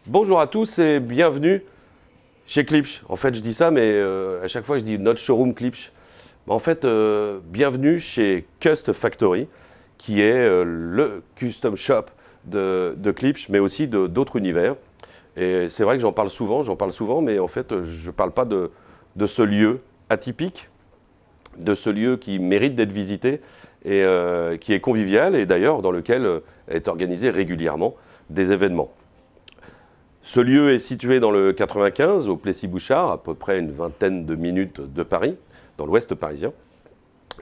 Bonjour à tous et bienvenue chez Klipsch. En fait, je dis ça, mais à chaque fois, je dis notre showroom Klipsch. En fait, bienvenue chez Cust Factory, qui est le custom shop de Klipsch, mais aussi d'autres univers. Et c'est vrai que j'en parle souvent, mais en fait, je ne parle pas de ce lieu atypique, de ce lieu qui mérite d'être visité et qui est convivial et d'ailleurs dans lequel est organisé régulièrement des événements. Ce lieu est situé dans le 95, au Plessis-Bouchard, à peu près une vingtaine de minutes de Paris, dans l'ouest parisien.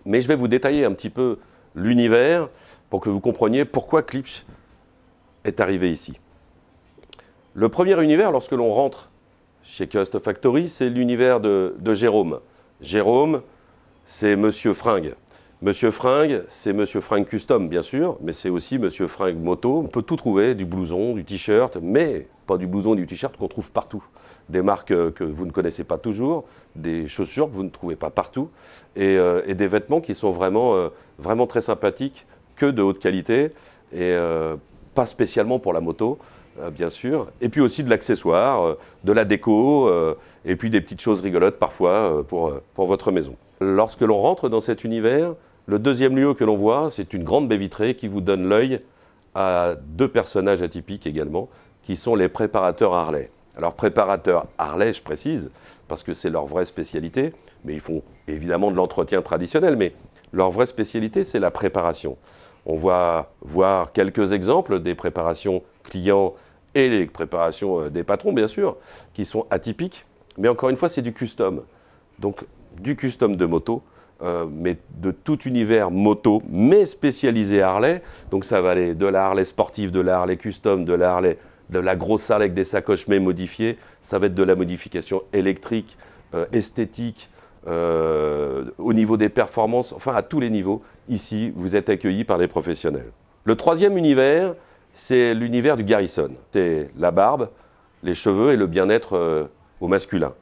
Mais je vais vous détailler un petit peu l'univers pour que vous compreniez pourquoi Klipsch est arrivé ici. Le premier univers, lorsque l'on rentre chez Cust Factory, c'est l'univers de Jérôme. Jérôme, c'est Monsieur Fringue. Monsieur Fringue, c'est Monsieur Fringue Custom, bien sûr, mais c'est aussi Monsieur Fringue Moto. On peut tout trouver, du blouson, du t-shirt, mais pas du blouson, du t-shirt qu'on trouve partout. Des marques que vous ne connaissez pas toujours, des chaussures que vous ne trouvez pas partout, et des vêtements qui sont vraiment très sympathiques, que de haute qualité, et pas spécialement pour la moto, bien sûr. Et puis aussi de l'accessoire, de la déco, et puis des petites choses rigolotes parfois pour votre maison. Lorsque l'on rentre dans cet univers, le deuxième lieu que l'on voit, c'est une grande baie vitrée qui vous donne l'œil à deux personnages atypiques également, qui sont les préparateurs Harley. Alors préparateurs Harley, je précise, parce que c'est leur vraie spécialité, mais ils font évidemment de l'entretien traditionnel, mais leur vraie spécialité, c'est la préparation. On va voir quelques exemples des préparations clients et les préparations des patrons, bien sûr, qui sont atypiques, mais encore une fois, c'est du custom. Donc du custom de moto, mais de tout univers moto, mais spécialisé Harley. Donc ça va aller de la Harley sportive, de la Harley custom, de la Harley, de la grosse Harley avec des sacoches mais modifiées. Ça va être de la modification électrique, esthétique, au niveau des performances, enfin à tous les niveaux. Ici, vous êtes accueillis par les professionnels. Le troisième univers, c'est l'univers du Garrison. C'est la barbe, les cheveux et le bien-être au masculin,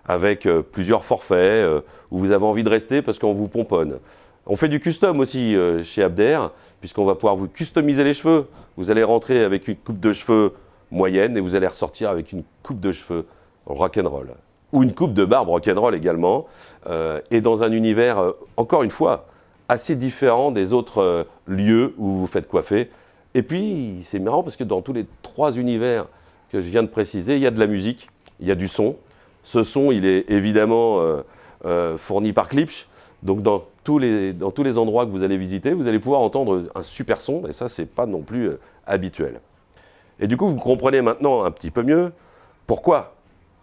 avec plusieurs forfaits où vous avez envie de rester parce qu'on vous pomponne. On fait du custom aussi chez Abder, puisqu'on va pouvoir vous customiser les cheveux. Vous allez rentrer avec une coupe de cheveux moyenne et vous allez ressortir avec une coupe de cheveux rock'n'roll. Ou une coupe de barbe rock'n'roll également, et dans un univers, encore une fois, assez différent des autres lieux où vous faites coiffer. Et puis, c'est marrant parce que dans tous les trois univers que je viens de préciser, il y a de la musique, il y a du son. Ce son, il est évidemment fourni par Klipsch. Donc, dans tous les endroits que vous allez visiter, vous allez pouvoir entendre un super son. Et ça, ce n'est pas non plus habituel. Et du coup, vous comprenez maintenant un petit peu mieux pourquoi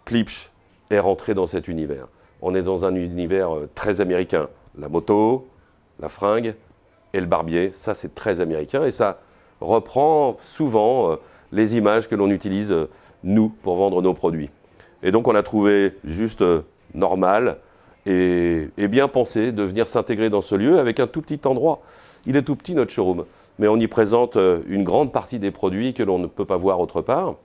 Klipsch est rentré dans cet univers. On est dans un univers très américain. La moto, la fringue et le barbier, ça, c'est très américain. Et ça reprend souvent les images que l'on utilise, nous, pour vendre nos produits. Et donc, on a trouvé juste normal et bien pensé de venir s'intégrer dans ce lieu avec un tout petit endroit. Il est tout petit, notre showroom, mais on y présente une grande partie des produits que l'on ne peut pas voir autre part.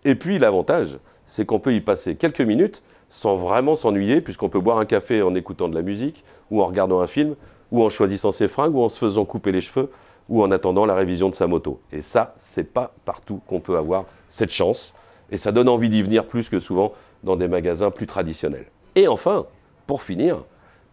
Et puis, l'avantage, c'est qu'on peut y passer quelques minutes sans vraiment s'ennuyer, puisqu'on peut boire un café en écoutant de la musique, ou en regardant un film, ou en choisissant ses fringues, ou en se faisant couper les cheveux, ou en attendant la révision de sa moto. Et ça, c'est pas partout qu'on peut avoir cette chance. Et ça donne envie d'y venir plus que souvent dans des magasins plus traditionnels. Et enfin, pour finir,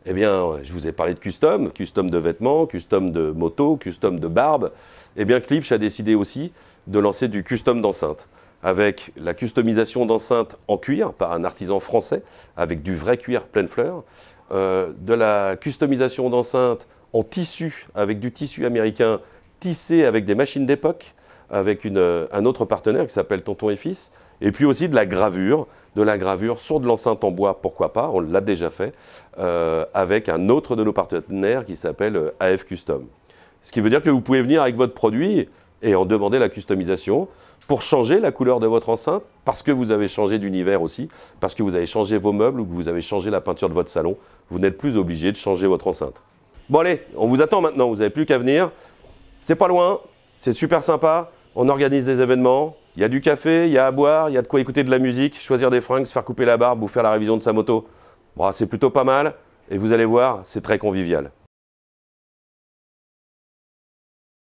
eh bien, je vous ai parlé de custom de vêtements, custom de moto, custom de barbe. Eh bien, Klipsch a décidé aussi de lancer du custom d'enceinte, avec la customisation d'enceintes en cuir par un artisan français, avec du vrai cuir pleine fleur, de la customisation d'enceintes en tissu, avec du tissu américain tissé avec des machines d'époque, avec un autre partenaire qui s'appelle Tonton et Fils, et puis aussi de la gravure sur de l'enceinte en bois, pourquoi pas, on l'a déjà fait, avec un autre de nos partenaires qui s'appelle AF Custom. Ce qui veut dire que vous pouvez venir avec votre produit et en demander la customisation pour changer la couleur de votre enceinte, parce que vous avez changé d'univers aussi, parce que vous avez changé vos meubles ou que vous avez changé la peinture de votre salon, vous n'êtes plus obligé de changer votre enceinte. Bon allez, on vous attend maintenant, vous n'avez plus qu'à venir. C'est pas loin, c'est super sympa, on organise des événements, il y a du café, il y a à boire, il y a de quoi écouter de la musique, choisir des fringues, se faire couper la barbe ou faire la révision de sa moto. Bon, c'est plutôt pas mal, et vous allez voir, c'est très convivial.